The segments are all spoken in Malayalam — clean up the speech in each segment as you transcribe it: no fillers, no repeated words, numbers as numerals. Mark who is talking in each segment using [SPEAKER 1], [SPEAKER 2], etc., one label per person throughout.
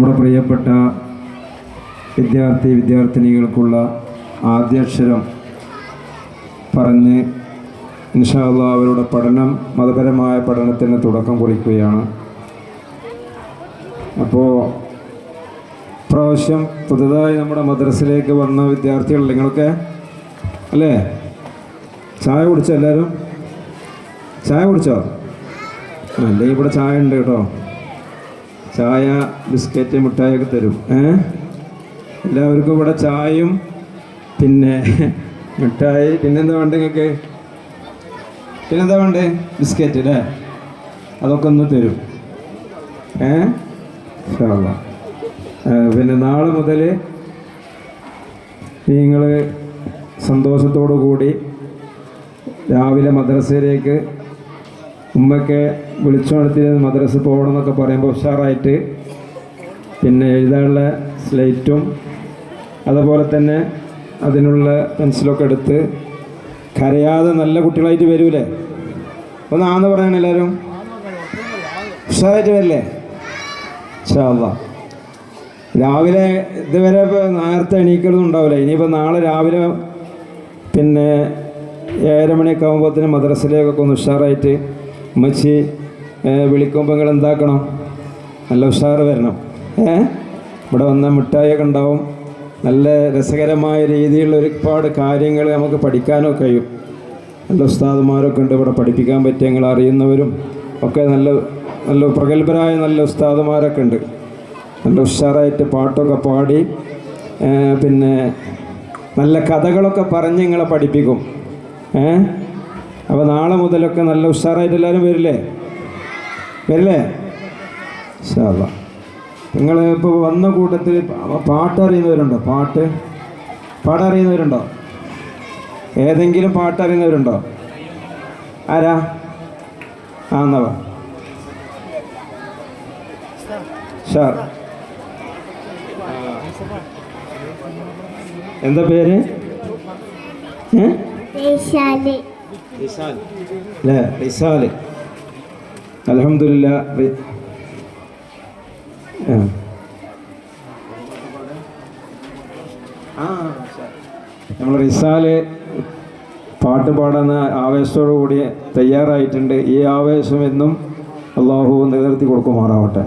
[SPEAKER 1] നമ്മുടെ പ്രിയപ്പെട്ട വിദ്യാർത്ഥിനികൾക്കുള്ള ആദ്യാക്ഷരം പറഞ്ഞ് ഇൻഷാ അല്ലാഹ് അവരുടെ മതപരമായ പഠനത്തിന് തുടക്കം കുറിക്കുകയാണ്. അപ്പോൾ പ്രാവശ്യം പുതുതായി നമ്മുടെ മദ്രസയിലേക്ക് വന്ന വിദ്യാർത്ഥികൾ നിങ്ങളൊക്കെ അല്ലേ? ചായ കുടിച്ചോ? എല്ലാവരും ചായ കുടിച്ചോ? അല്ലെങ്കിൽ ഇവിടെ ചായ ഉണ്ട് കേട്ടോ. ചായ, ബിസ്ക്കറ്റ്, മിഠായിയൊക്കെ തരും. എല്ലാവർക്കും ഇവിടെ ചായയും പിന്നെ മിഠായി, പിന്നെന്താ വേണ്ടത് നിങ്ങൾക്ക്? പിന്നെന്താ വേണ്ടേ? ബിസ്ക്കറ്റ് അല്ലേ? അതൊക്കെ ഒന്ന് തരും. പിന്നെ നാളെ മുതൽ നിങ്ങൾ സന്തോഷത്തോടു കൂടി രാവിലെ മദ്രസയിലേക്ക് ഉമ്മയൊക്കെ വിളിച്ചുണർത്തി മദ്രസ പോകണം എന്നൊക്കെ പറയുമ്പോൾ ഉഷാറായിട്ട് പിന്നെ എഴുതാനുള്ള സ്ലേറ്റും അതുപോലെ തന്നെ അതിനുള്ള പെൻസിലൊക്കെ എടുത്ത് കരയാതെ നല്ല കുട്ടികളായിട്ട് വരൂലേ? ഒന്ന് ആന്ന് പറയണം എല്ലാവരും. ഉഷാറായിട്ട് വരില്ലേ? ഇൻഷാ അല്ലാഹ്. രാവിലെ ഇതുവരെ നേരത്തെ എണീക്കലൊന്നും ഉണ്ടാവില്ല. ഇനിയിപ്പോൾ നാളെ രാവിലെ പിന്നെ 7:30 മണിയൊക്കെ ആകുമ്പോഴത്തേന് മദ്രസയിലേക്കൊക്കെ ഒന്ന് ഉഷാറായിട്ട് ഉമ്മച്ചി വിളിക്കുമ്പോൾ നിങ്ങൾ എന്താക്കണം? നല്ല ഉഷാറ് വരണം. ഇവിടെ വന്ന മിഠായിയൊക്കെ ഉണ്ടാവും. നല്ല രസകരമായ രീതിയിലുള്ള ഒരുപാട് കാര്യങ്ങൾ നമുക്ക് പഠിക്കാനൊക്കെ കഴിയും. നല്ല ഉസ്താദുമാരൊക്കെ ഉണ്ട് ഇവിടെ പഠിപ്പിക്കാൻ പറ്റിയ, നിങ്ങൾ അറിയുന്നവരും ഒക്കെ നല്ല പ്രഗത്ഭരായ നല്ല ഉസ്താദുമാരൊക്കെ ഉണ്ട്. നല്ല ഉഷാറായിട്ട് പാട്ടൊക്കെ പാടി പിന്നെ നല്ല കഥകളൊക്കെ പറഞ്ഞ് നിങ്ങളെ പഠിപ്പിക്കും. അപ്പോൾ നാളെ മുതലൊക്കെ നല്ല ഉഷാറായിട്ട് എല്ലാവരും വരില്ലേ? ഇൻഷാ അല്ലാഹ്. നിങ്ങൾ ഇപ്പോൾ വന്ന കൂട്ടത്തിൽ പാട്ടറിയുന്നവരുണ്ടോ? പാട്ടറിയുന്നവരുണ്ടോ? ഏതെങ്കിലും പാട്ടറിയുന്നവരുണ്ടോ? ആരാ? എന്നാ ഷാർ. എന്താ പേര്? റിസാല്. അൽഹംദുലില്ലാ. നമ്മൾ റിസാല് പാട്ട് പാടുന്ന ആവേശത്തോടു കൂടി തയ്യാറായിട്ടുണ്ട്. ഈ ആവേശം എന്നും അള്ളാഹു നിലനിർത്തി കൊടുക്കുമാറാവട്ടെ.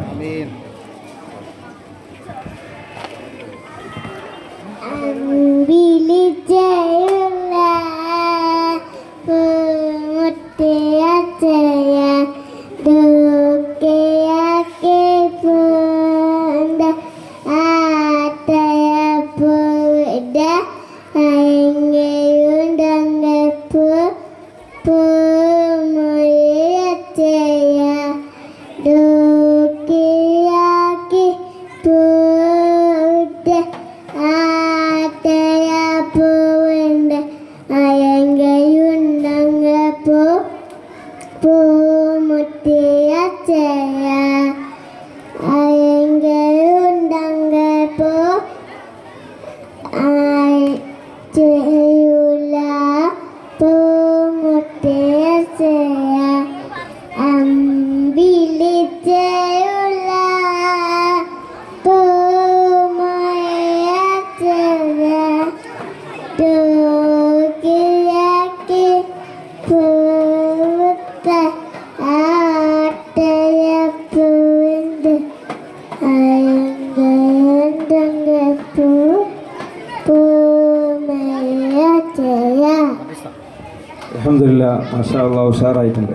[SPEAKER 1] അൽഹംദുലില്ലാ, മാഷാ അല്ലാഹ്, ഉഷാറായിട്ടുണ്ട്.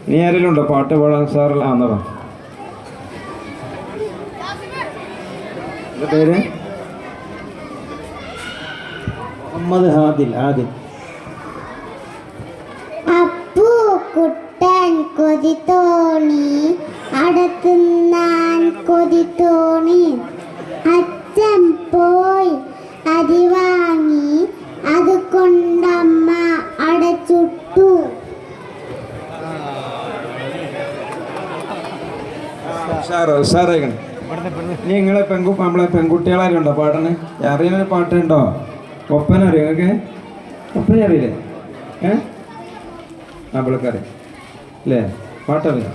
[SPEAKER 1] നീ ആരെങ്കിലും ഉണ്ടോ പാട്ട് പാടാൻ? സാറല്ല ആന്നറ. എന്താ പേര്? മുഹമ്മദ് ആദിൽ.
[SPEAKER 2] അപ്പു കുട്ടൻ കൊതി തോണി അടത്തുന്നാൻ കൊതി തോണി, അച്ഛൻ പോയി അരി വാങ്ങി അത് കൊണ്ടമ്മ അടച്ചുട്ടു.
[SPEAKER 1] നിങ്ങളെ നമ്മളെ പെൺകുട്ടികളാരും ഉണ്ടോ പാട്ടിന്? അറിയുന്നൊരു പാട്ടുണ്ടോ? ഒപ്പന അറിയോ നിങ്ങൾക്ക്? ഒപ്പന അറിയില്ലേ? പിള്ളക്കാരെ അല്ലേ? പാട്ടറിയാം.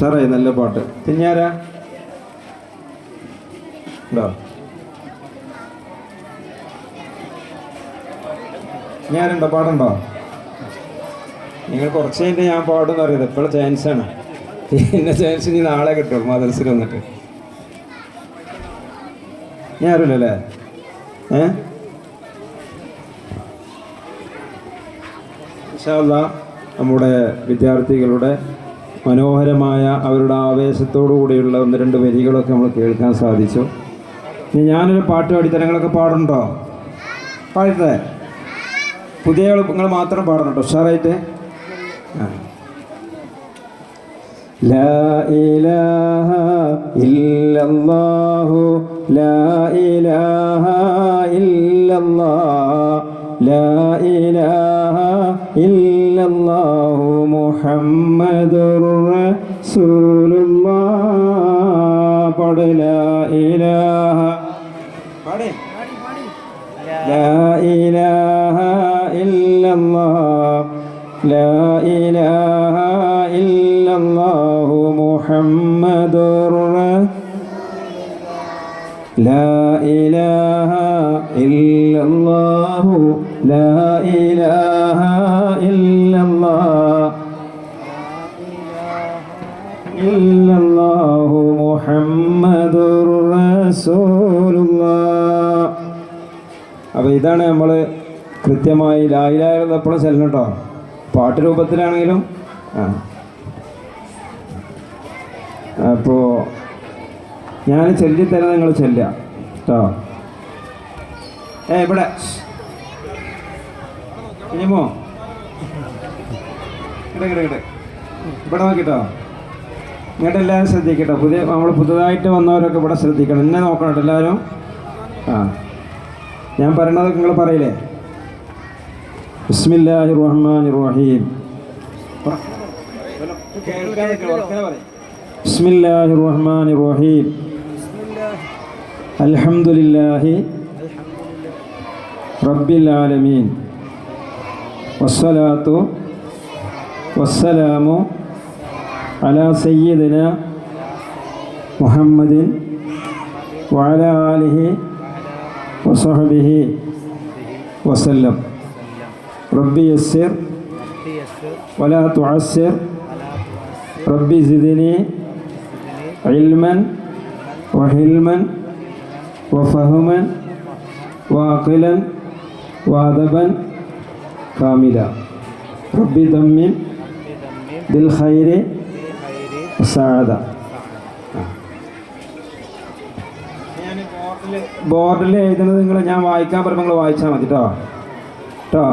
[SPEAKER 1] ഉഷാറായി, നല്ല പാട്ട്. തിന്നാരാ ഉണ്ടോ? ഞാനുണ്ടോ? പാടുണ്ടോ? നിങ്ങൾ കുറച്ച് കഴിഞ്ഞിട്ട് ഞാൻ പാടുമെന്ന് അറിയത്. ഇപ്പോഴും ചാൻസാണ്. പിന്നെ ചാൻസ് ഇനി നാളെ കിട്ടും മദ്രസയിൽ വന്നിട്ട്. ഞാൻ അറിയില്ലല്ലേ? ഇൻഷാ അല്ലാഹ് നമ്മുടെ വിദ്യാർത്ഥികളുടെ മനോഹരമായ അവരുടെ ആവേശത്തോടു കൂടിയുള്ള 1-2 വരികളൊക്കെ നമ്മൾ കേൾക്കാൻ സാധിച്ചു. ഇനി ഞാനൊരു പാട്ട് പാടിത്തരാം. നിങ്ങളൊക്കെ പാടുന്നുണ്ടോ? പാടിത്തേ. പുതിയ നിങ്ങൾ മാത്രം പാടണം കേട്ടോ, ഉഷാറായിട്ട്. ലാ ഇലാഹ ഇല്ലല്ലാഹു ലാ ഇലാഹ ഇല്ലല്ലാഹ് ലാ ഇലാഹ ഇല്ലല്ലാഹു മുഹമ്മദുർ റസൂലുള്ളാഹ്. പാട്. ലാ ഇലാഹ. പാട്. ലാ ഇലാഹ ഇല്ലല്ലാഹ് ലാ ഇലാഹ ഇല്ലല്ലാഹു മുഹമ്മദുർ ലാ ഇലാഹ ഇല്ലല്ലാഹു ലാ ഇലാഹ ഇല്ലല്ലാഹ് ഇല്ലല്ലാഹു മുഹമ്മദുർ റസൂലുള്ളാഹ്. അപ്പോൾ ഇതാണ് നമ്മൾ കൃത്യമായി ലാ ഇലാഹ ഇല്ലല്ലാഹ് എപ്പോഴും ചെല്ലണം കേട്ടോ, പാട്ട് രൂപത്തിലാണെങ്കിലും. അപ്പോൾ ഞാൻ ചൊല്ലിത്തരാം, നിങ്ങൾ ചെല്ലുക കേട്ടോ. ഇവിടെ ഇനിമോ ഇവിടെ നോക്കിട്ടോ. ഇങ്ങോട്ട് എല്ലാവരും ശ്രദ്ധിക്കട്ടോ. നമ്മൾ പുതുതായിട്ട് വന്നവരൊക്കെ ഇവിടെ ശ്രദ്ധിക്കണം. എന്നെ നോക്കണം കേട്ടോ എല്ലാവരും. ഞാൻ പറയണതൊക്കെ നിങ്ങൾ പറയില്ലേ? ബിസ്മില്ലാഹിർ റഹ്മാനിർ റഹീം. ബിസ്മില്ലാഹിർ റഹ്മാനിർ റഹീം. അൽഹംദുലില്ലാഹി റബ്ബിൽ ആലമീൻ വസ്സലാത്തു വസ്സലാമു അലാ സയ്യിദിനാ മുഹമ്മദിൻ വഅലാ ആലിഹി വസഹ്ബിഹി വസല്ലം. റബ്ബി യസ്സിർ വലാ തുഅസ്സിർ റബ്ബി സിദ്നി ഇൽമൻ വഹിൽമൻ വഫഹ്മൻ വഅഖിലൻ വഅദബൻ കാമില. റബ്ബി ദമ്മിൻ ബിൽ ഖൈരി വസഅദ. ബോർഡിൽ എഴുതുന്നത് നിങ്ങൾ ഞാൻ വായിക്കാൻ പറയുമ്പോൾ നിങ്ങൾ വായിച്ചാൽ മതി കേട്ടോ കേട്ടോ.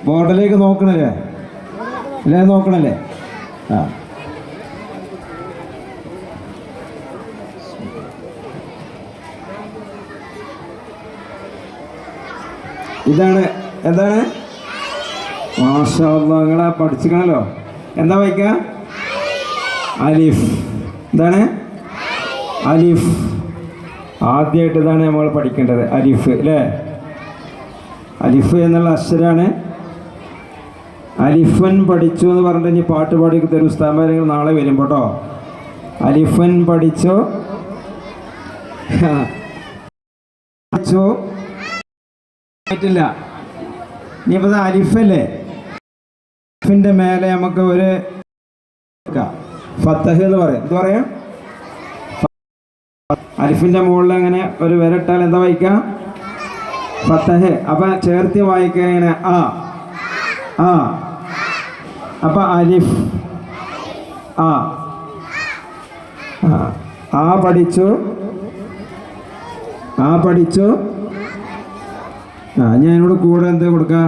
[SPEAKER 1] ബോർഡിലേക്ക് നോക്കണല്ലേ? എല്ലാവരും നോക്കണല്ലേ? ഇതാണ്. എന്താണ്? മാഷാ അല്ലാഹ്, നിങ്ങളെ പഠിച്ചിക്കണല്ലോ. എന്താ വായിക്കുക? അലിഫ്. എന്താണ്? അലിഫ്. ആദ്യമായിട്ട് ഇതാണ് നമ്മൾ പഠിക്കേണ്ടത്, അലിഫ് അല്ലേ? അലിഫ് എന്നുള്ള അക്ഷരാണ്. അലിഫൻ പഠിച്ചു എന്ന് പറഞ്ഞിട്ട് ഇനി പാട്ട് പാടി തരും ഉസ്താദുമാർ നാളെ വരുമ്പോൾ കേട്ടോ. അലിഫൻ പഠിച്ചോ പഠിച്ചോ പറ്റില്ല. ഇനിയിപ്പോൾ അലിഫല്ലേ, അലിഫിൻ്റെ മേലെ നമുക്ക് ഒരു ഫത്തഹ് എന്ന് പറയും. എന്ത് പറയാം? അലിഫിൻ്റെ മുകളിൽ അങ്ങനെ ഒരു വിരട്ടാൽ എന്താ വായിക്കുക? ഫത്തഹ്. അപ്പം ചേർത്ത് വായിക്കുക ഇങ്ങനെ ആ ആ. അപ്പം അലിഫ് ആ ആ പഠിച്ചു ആ പഠിച്ചു. ഞാൻ എന്നോട് കൂടെ എന്താ കൊടുക്കുക?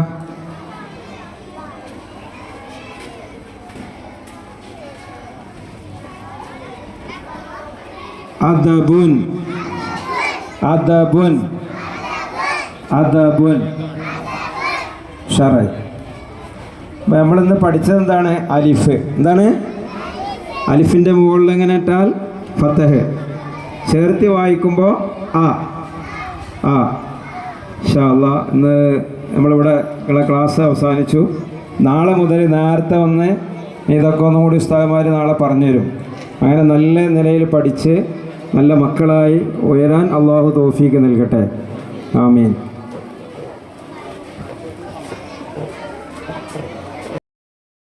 [SPEAKER 1] അദബുൻ അദബുൻ അദബുൻ. ഷറൈ. അപ്പം നമ്മളിന്ന് പഠിച്ചത് എന്താണ്? അലിഫ്. എന്താണ്? അലിഫിൻ്റെ മുകളിൽ എങ്ങനെ ഇട്ടാൽ ഫത്തഹ്, ചേർത്തി വായിക്കുമ്പോൾ ആ. ആ ഇൻഷാ അല്ലാ ഇന്ന് നമ്മളിവിടെ ഉള്ള ക്ലാസ് അവസാനിച്ചു. നാളെ മുതൽ നേരത്തെ വന്ന് ഇതൊക്കെ ഒന്നും കൂടി ഉസ്താദുമാർ നാളെ പറഞ്ഞുതരും. അങ്ങനെ നല്ല നിലയിൽ പഠിച്ച് നല്ല മക്കളായി ഉയരാൻ അള്ളാഹു തൗഫീക്ക് നൽകട്ടെ. ആമീൻ.